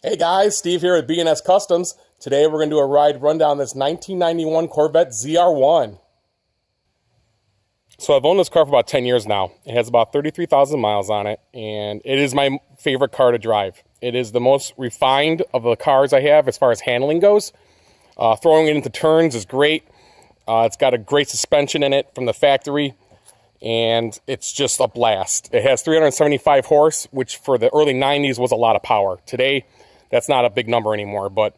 Hey guys, Steve here at B&S Customs. Today we're going to do a ride rundown this 1991 Corvette ZR1. So I've owned this car for about 10 years now. It has about 33,000 miles on it, and it is my favorite car to drive. It is the most refined of the cars I have as far as handling goes. Throwing it into turns is great. It's got a great suspension in it from the factory, and it's just a blast. It has 375 horse, which for the early 90s was a lot of power. Today, that's not a big number anymore, but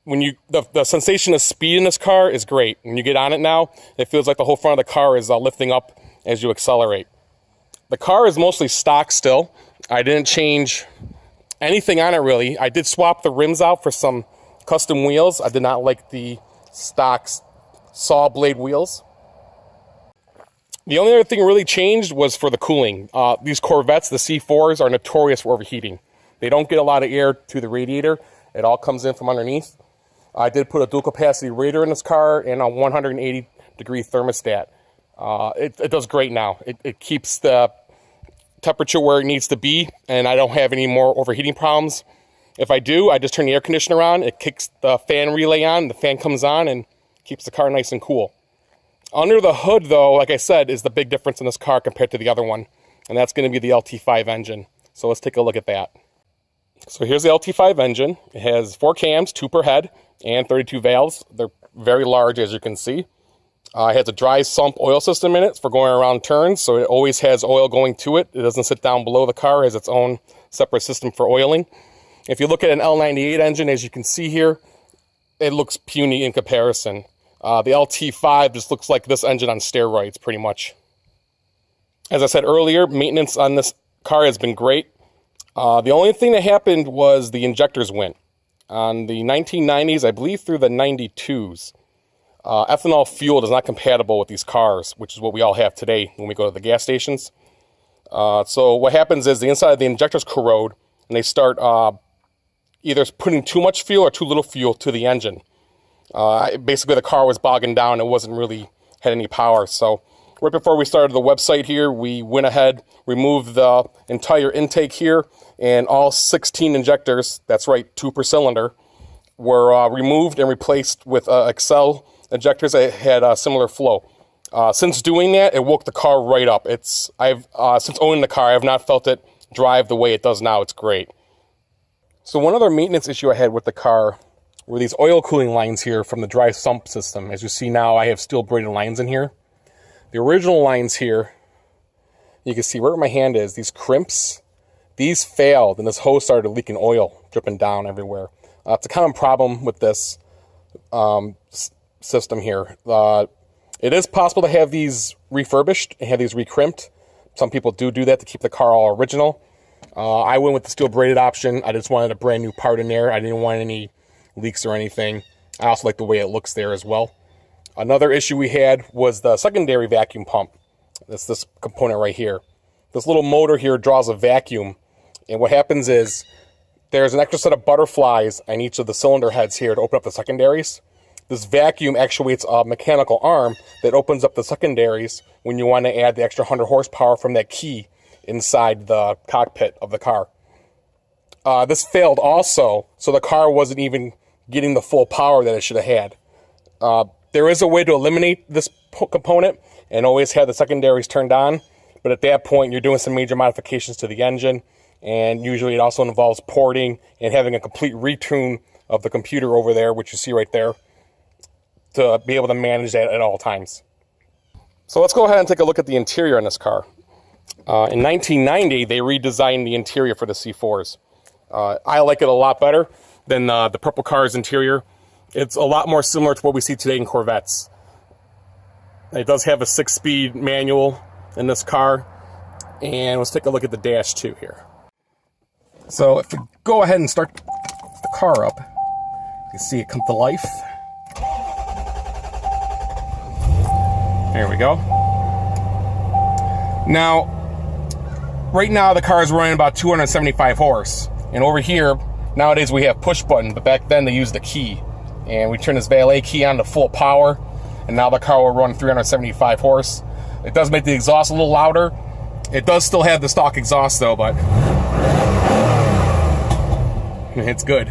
when the sensation of speed in this car is great. When you get on it now, it feels like the whole front of the car is lifting up as you accelerate. The car is mostly stock still. I didn't change anything on it really. I did swap the rims out for some custom wheels. I did not like the stock saw blade wheels. The only other thing really changed was for the cooling. These Corvettes, the C4s, are notorious for overheating. They don't get a lot of air through the radiator. It all comes in from underneath. I did put a dual capacity radiator in this car and a 180 degree thermostat. It does great now. It keeps the temperature where it needs to be, and I don't have any more overheating problems. If I do, I just turn the air conditioner on. It kicks the fan relay on. The fan comes on and keeps the car nice and cool. Under the hood, though, like I said, is the big difference in this car compared to the other one, and that's going to be the LT5 engine. So let's take a look at that. So here's the LT5 engine. It has 4 cams, 2 per head, and 32 valves. They're very large, as you can see. It has a dry sump oil system in it for going around turns, so it always has oil going to it. It doesn't sit down below the car. It has its own separate system for oiling. If you look at an L98 engine, as you can see here, it looks puny in comparison. The LT5 just looks like this engine on steroids, pretty much. As I said earlier, maintenance on this car has been great. The only thing that happened was the injectors went. On the 1990s, I believe through the 92s, ethanol fuel is not compatible with these cars, which is what we all have today when we go to the gas stations. So what happens is the inside of the injectors corrode, and they start either putting too much fuel or too little fuel to the engine. Basically, the car was bogging down. It wasn't really had any power. So right before we started the website here, we went ahead, removed the entire intake here, and all 16 injectors, that's right, 2 per cylinder, were removed and replaced with Excel injectors that had a similar flow. Since doing that, it woke the car right up. Since owning the car, I have not felt it drive the way it does now. It's great. So one other maintenance issue I had with the car were these oil cooling lines here from the dry sump system. As you see now, I have steel braided lines in here. The original lines here, you can see right where my hand is, these crimps, these failed, and this hose started leaking oil, dripping down everywhere. It's a common problem with this system here. It is possible to have these refurbished and have these recrimped. Some people do that to keep the car all original. I went with the steel braided option. I just wanted a brand new part in there. I didn't want any leaks or anything. I also like the way it looks there as well. Another issue we had was the secondary vacuum pump. That's this component right here. This little motor here draws a vacuum, and what happens is there's an extra set of butterflies on each of the cylinder heads here to open up the secondaries. This vacuum actuates a mechanical arm that opens up the secondaries when you want to add the extra 100 horsepower from that key inside the cockpit of the car. This failed also, so the car wasn't even getting the full power that it should have had. There is a way to eliminate this component and always have the secondaries turned on, but at that point you're doing some major modifications to the engine, and usually it also involves porting and having a complete retune of the computer over there, which you see right there, to be able to manage that at all times. So let's go ahead and take a look at the interior in this car. In 1990, they redesigned the interior for the C4s. I like it a lot better than the purple car's interior. It's a lot more similar to what we see today in Corvettes. It does have a 6-speed manual in this car. And let's take a look at the dash too here. So if we go ahead and start the car up, you can see it come to life. There we go. Now, right now the car is running about 275 horse. And over here, nowadays we have push button, but back then they used the key. And we turn this valet key on to full power, and now the car will run 375 horse. It does make the exhaust a little louder. It does still have the stock exhaust though, but It's good.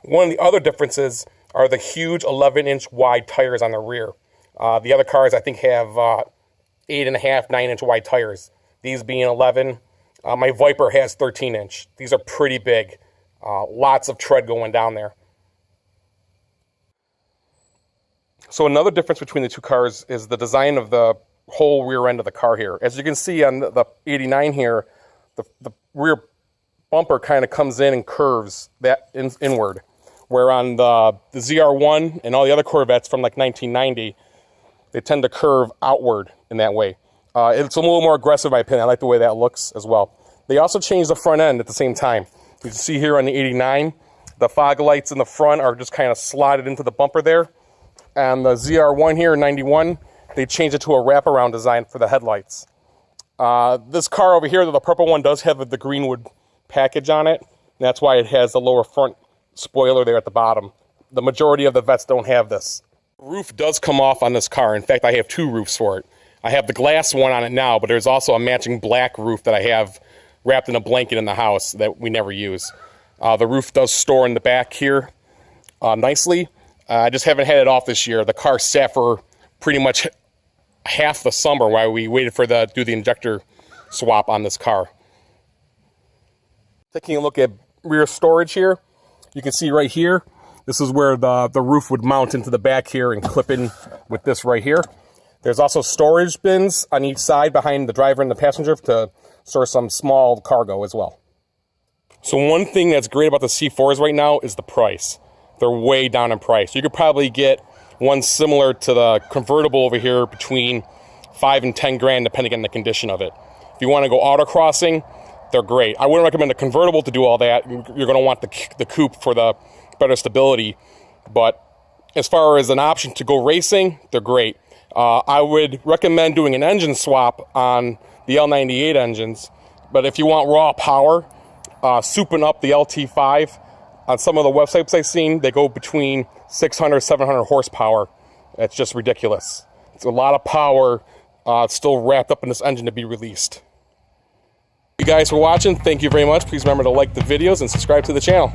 One of the other differences are the huge 11-inch wide tires on the rear. The other cars, I think, have 8.5, 9-inch wide tires. These being 11. My Viper has 13-inch. These are pretty big. Lots of tread going down there. So another difference between the two cars is the design of the whole rear end of the car here. As you can see on the 89 here, the rear bumper kind of comes in and curves that inward. Where on the ZR1 and all the other Corvettes from like 1990, they tend to curve outward in that way. It's a little more aggressive in my opinion. I like the way that looks as well. They also changed the front end at the same time. You can see here on the 89, the fog lights in the front are just kind of slotted into the bumper there. And the ZR1 here in 91, they changed it to a wraparound design for the headlights. This car over here, the purple one, does have the Greenwood package on it. That's why it has the lower front spoiler there at the bottom. The majority of the Vettes don't have this. The roof does come off on this car. In fact, I have two roofs for it. I have the glass one on it now, but there's also a matching black roof that I have wrapped in a blanket in the house that we never use. The roof does store in the back here nicely. I just haven't had it off this year. The car sat for pretty much half the summer while we waited for do the injector swap on this car. Taking a look at rear storage here, you can see right here, this is where the roof would mount into the back here and clip in with this right here. There's also storage bins on each side behind the driver and the passenger to store some small cargo as well. So one thing that's great about the C4s right now is the price. They're way down in price. You could probably get one similar to the convertible over here between $5 and $10 grand depending on the condition of it. If you want to go autocrossing, they're great. I wouldn't recommend a convertible to do all that. You're going to want the coupe for the better stability. But as far as an option to go racing, they're great. I would recommend doing an engine swap on the L98 engines. But if you want raw power, souping up the LT5, on some of the websites I've seen, they go between 600, 700 horsepower. It's just ridiculous. It's a lot of power still wrapped up in this engine to be released. Thank you guys for watching. Thank you very much. Please remember to like the videos and subscribe to the channel.